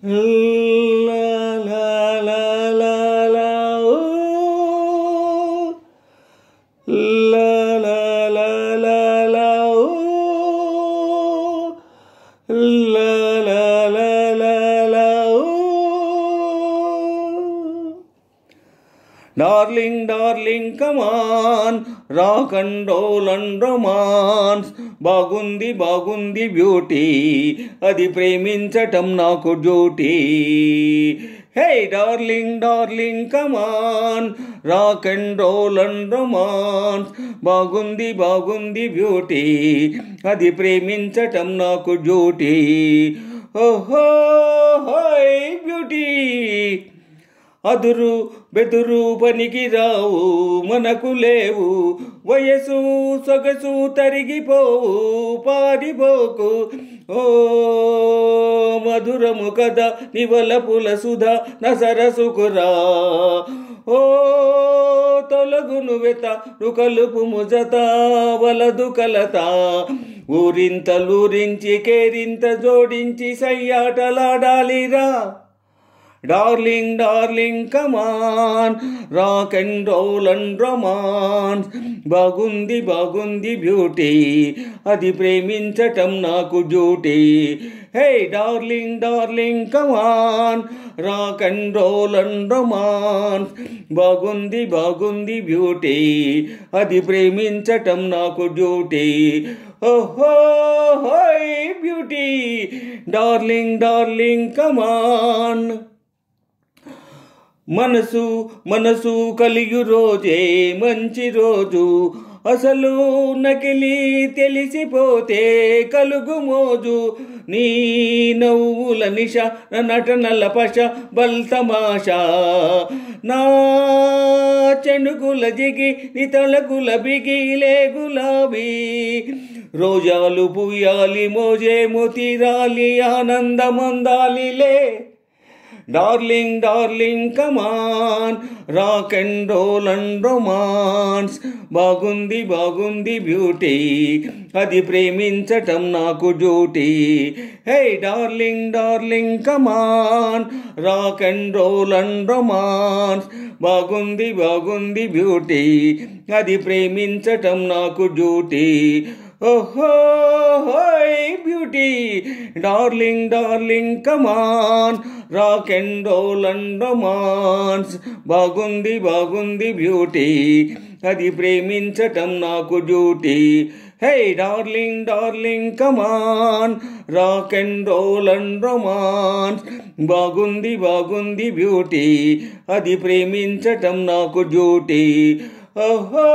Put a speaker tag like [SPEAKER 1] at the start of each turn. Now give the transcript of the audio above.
[SPEAKER 1] La la la la la ooh. La la la la la ooh. La la la la la ooh. Darling, darling, come on, rock and roll and romance. బాగుంది బాగుంది beauty, అది ప్రేమించటం నాకు duty. Hey darling darling come on, rock and roll and romance. బాగుంది బాగుంది beauty, అది ప్రేమించటం నాకు డ్యూటీ. ఓహో హోయ్ బ్యూటీ, అదురు బెదురు పనికి రావు మనకు లేవు, వయసు సొగసు తరిగిపోవు పారిపోకు. ఓ మధురము కదా నివలపుల సుధ నసరసుకురా. ఓ తొలగును వెత రుకలుపు ముజత వలదు కలత. ఊరింతలూరించి కేరింత జోడించి సయ్యాటలాడాలిరా. Darling, darling, come on, rock and roll and romance. బాగుంది బాగుంది బ్యూటీ, అది ప్రేమించటం నాకు duty. Hey darling darling come on, rock and roll and romance. బాగుంది బాగుంది బ్యూటీ, అది ప్రేమించటం నాకు డ్యూటీ. ఓహో హోయ్ beauty, darling darling come on. మనసు మనసు కలియు రోజే మంచి రోజు, అసలు నకిలీ తెలిసిపోతే కలుగు మోజు. నీ నవ్వుల నిష నటనల పశ బల్తమాషా, నా చెణుకుల జిగి నితలకుల బిగిలే గులాబీ. రోజాలు పూయాలి మోజేము తీరాలి ఆనందమందాలిలే. Darling, darling, come on, rock and roll and romance. బాగుంది బాగుంది బ్యూటీ, అది ప్రేమించటం నాకు duty. Hey darling darling come on, rock and roll and romance. బాగుంది బాగుంది బ్యూటీ, అది ప్రేమించటం నాకు డ్యూటీ. ఓహో హోయ్ beauty, darling darling come on, rock and roll and romance. బాగుంది బాగుంది బ్యూటీ, అది ప్రేమించటం నాకు duty. Hey darling darling come on, rock and roll and romance. బాగుంది బాగుంది బ్యూటీ, అది ప్రేమించటం నాకు డ్యూటీ. ఓహో